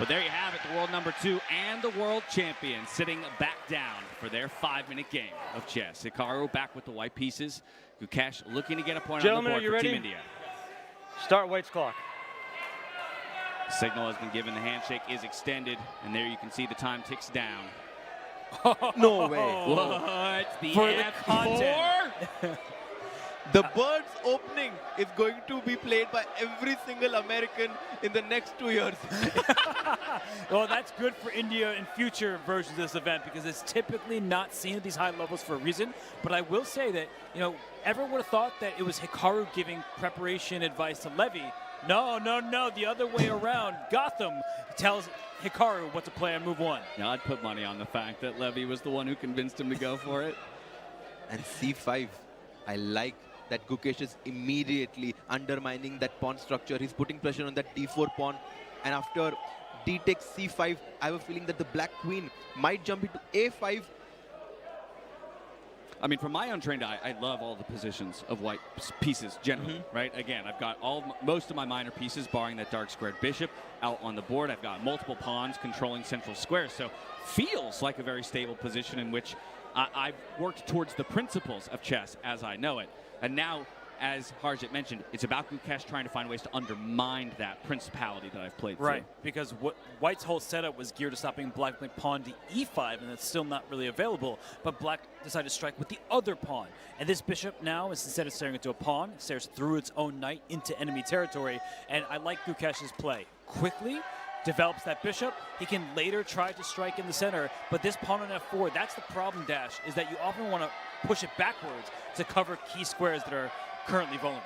But there you have it, the world #2 and the world champion sitting back down for their 5-minute game of chess. Hikaru back with the white pieces. Gukesh looking to get a point on the board for Team India. Start White's clock. Signal has been given, the handshake is extended, and there you can see the time ticks down. No way. What? The For the F4? The bird's opening is going to be played by every single American in the next 2 years. Well, that's good for India in future versions of this event because it's typically not seen at these high levels for a reason. But I will say that, everyone would have thought that it was Hikaru giving preparation advice to Levy. No, the other way around. Gotham tells Hikaru what to play on move 1. Yeah, I'd put money on the fact that Levy was the one who convinced him to go for it. And C5, I like that Gukesh is immediately undermining that pawn structure. He's putting pressure on that D4 pawn. And after D takes C5, I have a feeling that the black queen might jump into A5. I mean, from my untrained eye, I love all the positions of white pieces generally, right? Again, I've got most of my minor pieces, barring that dark squared bishop, out on the board. I've got multiple pawns controlling central squares, so feels like a very stable position in which I've worked towards the principles of chess as I know it. And now, as Harjit mentioned, it's about Gukesh trying to find ways to undermine that principality that I've played through. Right, because White's whole setup was geared to stopping Black playing pawn to E5, and that's still not really available. But Black decided to strike with the other pawn. And this bishop now, instead of staring into a pawn, stares through its own knight into enemy territory. And I like Gukesh's play. Quickly develops that bishop. He can later try to strike in the center, but this pawn on F4, that's the problem, Dash, is that you often want to push it backwards to cover key squares that are currently vulnerable.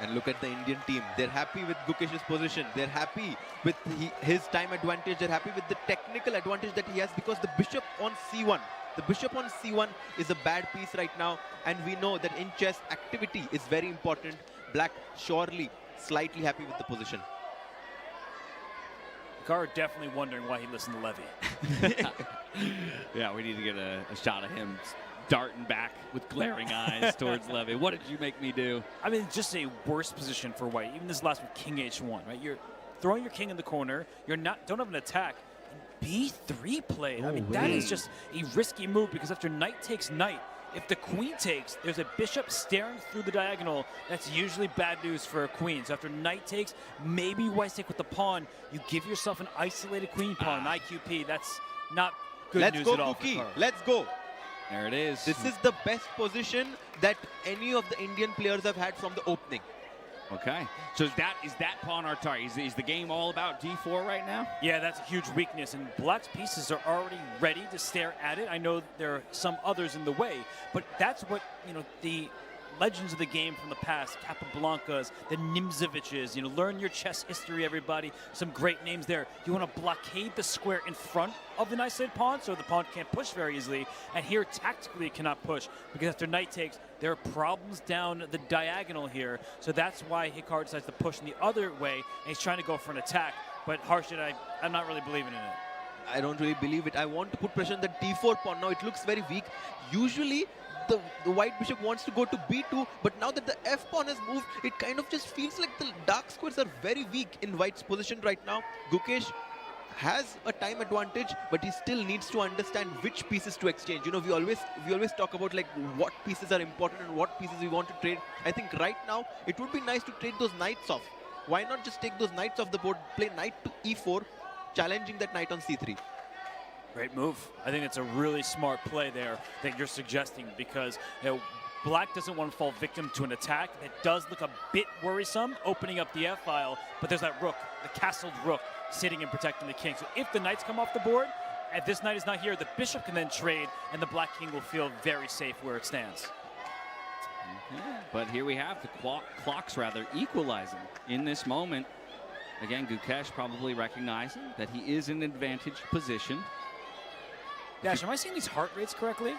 And look at the Indian team. They're happy with Gukesh's position. They're happy with his time advantage. They're happy with the technical advantage that he has because the bishop on C1. The bishop on C1 is a bad piece right now. And we know that in chess, activity is very important. Black surely slightly happy with the position. Hikaru definitely wondering why he listened to Levy. Yeah, we need to get a shot of him darting back with glaring eyes towards Levy. What did you make me do? I mean, just a worse position for White. Even this last one, King H1, right? You're throwing your king in the corner. Don't have an attack. And B3 played. I mean, that is just a risky move because after knight takes knight, if the queen takes, there's a bishop staring through the diagonal. That's usually bad news for a queen. So after knight takes, maybe white take with the pawn. You give yourself an isolated queen pawn, an IQP. That's not good news at all. Let's go, Kuki. Let's go. There it is. This is the best position that any of the Indian players have had from the opening. Okay. So is that pawn our target? Is the game all about D4 right now? Yeah, that's a huge weakness, and Black's pieces are already ready to stare at it. I know there are some others in the way, but that's what, the legends of the game from the past, Capablancas, the Nimzoviches, learn your chess history, everybody. Some great names there. You want to blockade the square in front of an isolated pawn so the pawn can't push very easily. And here, tactically, it cannot push because after knight takes, there are problems down the diagonal here. So that's why Hikaru decides to push in the other way, and he's trying to go for an attack. But Harshit, I'm not really believing in it. I don't really believe it. I want to put pressure on the D4 pawn. Now, it looks very weak. Usually, the white bishop wants to go to B2, but now that the F pawn has moved, it kind of just feels like the dark squares are very weak in white's position right now. Gukesh has a time advantage, but he still needs to understand which pieces to exchange. We always talk about like what pieces are important and what pieces we want to trade. I think right now it would be nice to trade those knights off. Why not just take those knights off the board, play knight to E4, challenging that knight on C3. Great move. I think it's a really smart play there that you're suggesting because Black doesn't want to fall victim to an attack that does look a bit worrisome, opening up the F-file, but there's that rook, the castled rook, sitting and protecting the king. So if the knights come off the board, if this knight is not here, the bishop can then trade, and the black king will feel very safe where it stands. But here we have the clocks rather equalizing in this moment. Again, Gukesh probably recognizing that he is in an advantaged position. Dash, am I seeing these heart rates correctly?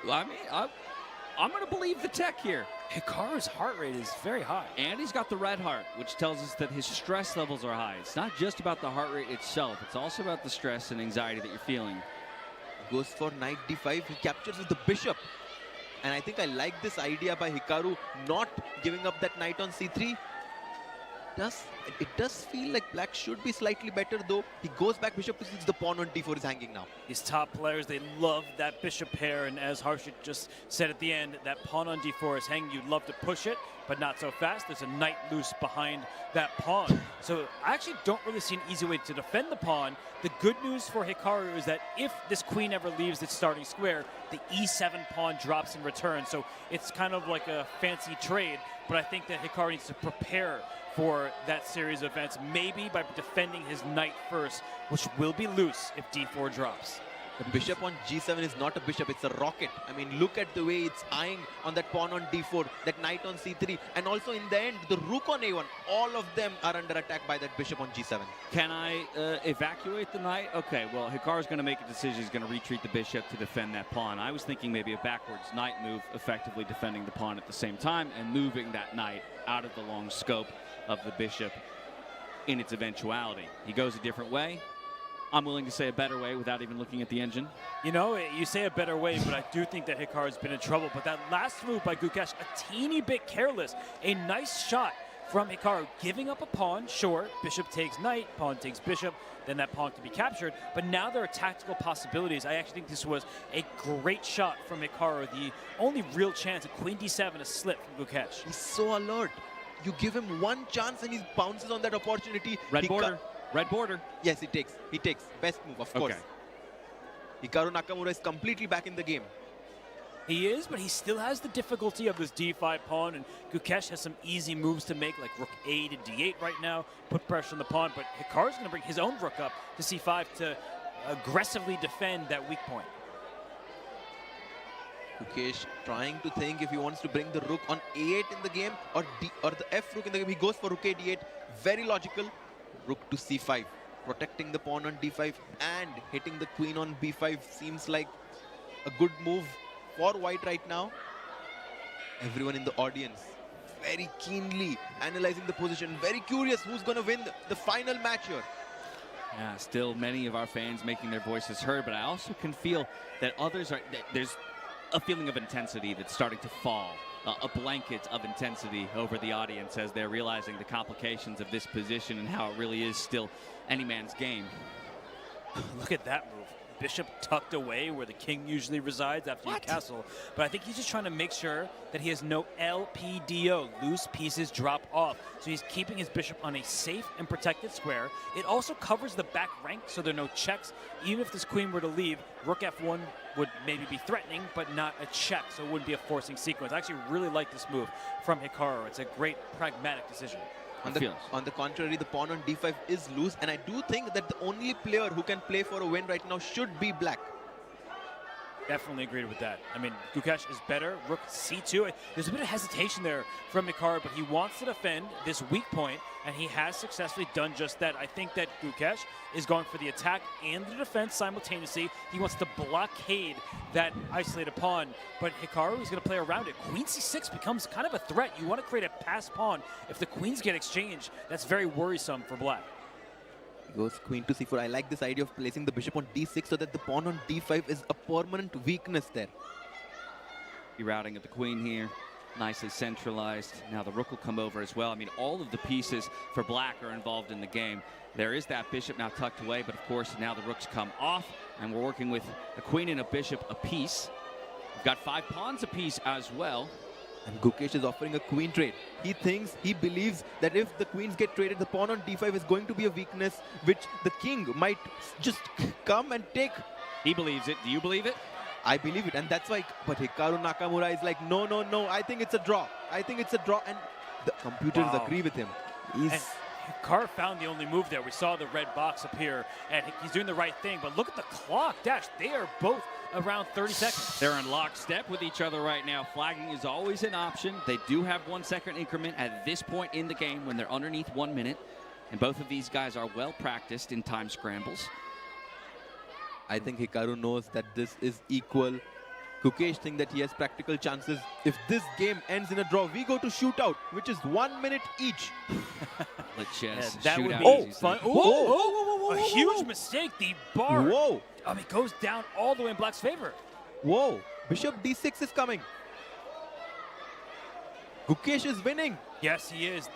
I mean, I'm going to believe the tech here. Hikaru's heart rate is very high. And he's got the red heart, which tells us that his stress levels are high. It's not just about the heart rate itself. It's also about the stress and anxiety that you're feeling. Goes for knight D5. He captures with the bishop. And I think I like this idea by Hikaru not giving up that knight on C3. Does It does feel like black should be slightly better though. He goes back bishop to 6, the pawn on d4 is hanging now. These top players, they love that bishop pair, and as Harshit just said at the end, that pawn on d4 is hanging. You'd love to push it, but not so fast. There's a knight loose behind that pawn. So I actually don't really see an easy way to defend the pawn. The good news for Hikaru is that if this queen ever leaves its starting square, the e7 pawn drops in return. So it's kind of like a fancy trade, but I think that Hikaru needs to prepare for that series of events, maybe by defending his knight first, which will be loose if d4 drops. The bishop on g7 is not a bishop, it's a rocket. I mean, look at the way it's eyeing on that pawn on d4, that knight on c3, and also in the end, the rook on a1. All of them are under attack by that bishop on g7. Can I evacuate the knight? Okay, well, Hikaru's going to make a decision. He's going to retreat the bishop to defend that pawn. I was thinking maybe a backwards knight move, effectively defending the pawn at the same time and moving that knight out of the long scope of the bishop in its eventuality. He goes a different way. I'm willing to say a better way without even looking at the engine. You know, you say a better way, but I do think that Hikaru's been in trouble. But that last move by Gukesh, a teeny bit careless. A nice shot from Hikaru, giving up a pawn, sure, bishop takes knight, pawn takes bishop, then that pawn can be captured. But now there are tactical possibilities. I actually think this was a great shot from Hikaru. The only real chance of queen d7, a slip from Gukesh. He's so alert. You give him one chance and he bounces on that opportunity. Red border. Red border. Yes, he takes. He takes. Best move, of course. Hikaru Nakamura is completely back in the game. He is, but he still has the difficulty of this d5 pawn, and Gukesh has some easy moves to make, like rook a to d8 right now, put pressure on the pawn, but Hikaru's going to bring his own rook up to c5 to aggressively defend that weak point. Gukesh trying to think if he wants to bring the rook on a8 in the game or the f rook in the game. He goes for rook a d8. Very logical. Rook to c5, protecting the pawn on d5 and hitting the queen on b5 seems like a good move for white right now. Everyone in the audience very keenly analyzing the position, very curious who's going to win the final match here. Yeah, still many of our fans making their voices heard, but I also can feel that others are, there's a feeling of intensity that's starting to fall. A blanket of intensity over the audience as they're realizing the complications of this position and how it really is still any man's game. Look at that move. Bishop tucked away where the king usually resides after your castle. But I think he's just trying to make sure that he has no LPDO, loose pieces drop off. So he's keeping his bishop on a safe and protected square. It also covers the back rank so there are no checks. Even if this queen were to leave, rook f1 would maybe be threatening, but not a check, so it wouldn't be a forcing sequence. I actually really like this move from Hikaru. It's a great pragmatic decision. On the contrary, the pawn on d5 is loose, and I do think that the only player who can play for a win right now should be black. Definitely agreed with that. I mean, Gukesh is better. Rook c2. There's a bit of hesitation there from Hikaru, but he wants to defend this weak point, and he has successfully done just that. I think that Gukesh is going for the attack and the defense simultaneously. He wants to blockade that isolated pawn, but Hikaru is going to play around it. Queen c6 becomes kind of a threat. You want to create a pass pawn. If the queens get exchanged, that's very worrisome for black. Goes queen to c4. I like this idea of placing the bishop on d6 so that the pawn on d5 is a permanent weakness there. Rerouting of the queen here, nicely centralized. Now the rook will come over as well. I mean, all of the pieces for black are involved in the game. There is that bishop now tucked away, but of course now the rooks come off, and we're working with a queen and a bishop apiece. We've got 5 pawns apiece as well. And Gukesh is offering a queen trade. He believes that if the queens get traded, the pawn on d5 is going to be a weakness which the king might just come and take. He believes it. Do you believe it? I believe it, and that's why. But Hikaru Nakamura is like, no, no, no. I think it's a draw. I think it's a draw, and the computers agree with him. Hikaru found the only move there. We saw the red box appear, and he's doing the right thing. But look at the clock, Dash. They are both around 30 seconds. They're in lockstep with each other right now. Flagging is always an option. They do have 1 second increment at this point in the game when they're underneath 1 minute. And both of these guys are well practiced in time scrambles. I think Hikaru knows that this is equal. Gukesh thinks that he has practical chances. If this game ends in a draw, we go to shootout, which is 1 minute each. Let chess that shoot would out. be fun. A huge mistake. The bar. Whoa. It goes down all the way in black's favor. Whoa. Bishop d6 is coming. Gukesh is winning. Yes, he is.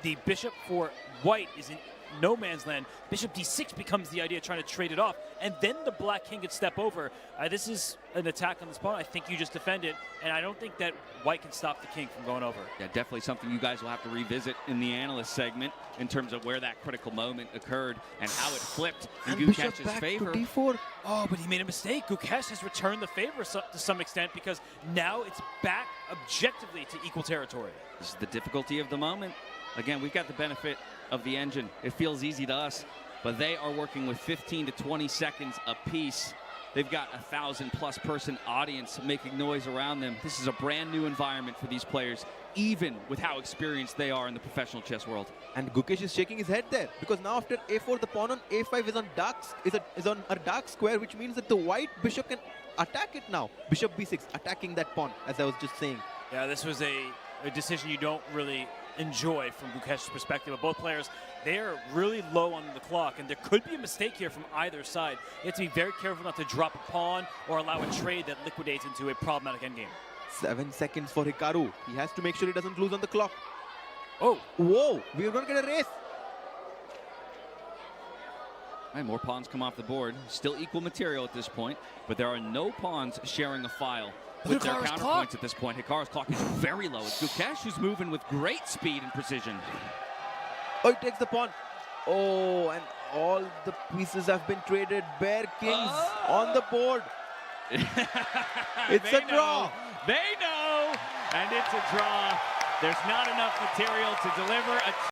the bishop for white is in no man's land. Bishop d6 becomes the idea, trying to trade it off, and then the black king could step over. This is an attack on the pawn. I think you just defend it, and I don't think that white can stop the king from going over. Yeah, definitely something you guys will have to revisit in the analyst segment in terms of where that critical moment occurred and how it flipped in And bishop Gukesh's back favor. to d4. Oh, but he made a mistake. Gukesh has returned the favor to some extent because now it's back objectively to equal territory. This is the difficulty of the moment. Again, we've got the benefit of the engine. It feels easy to us, but they are working with 15 to 20 seconds apiece. They've got 1,000+ person audience making noise around them. This is a brand new environment for these players, even with how experienced they are in the professional chess world. And Gukesh is shaking his head there because now after a4, the pawn on a5 is on a dark square, which means that the white bishop can attack it now. Bishop b6, attacking that pawn, as I was just saying. Yeah, this was a decision you don't really enjoy from Gukesh's perspective. But both players, they're really low on the clock, and there could be a mistake here from either side. You have to be very careful not to drop a pawn or allow a trade that liquidates into a problematic endgame. 7 seconds for Hikaru. He has to make sure he doesn't lose on the clock. Oh, Whoa, we're going to get a race. And more pawns come off the board. Still equal material at this point, but there are no pawns sharing a file with their Hikaru's counterpoints clock. at this point. Hikaru's clock is very low. It's Gukesh who's moving with great speed and precision. Oh, he takes the pawn. Oh, and all the pieces have been traded. Bare kings on the board. It's They a draw. know. They know, and it's a draw. There's not enough material to deliver a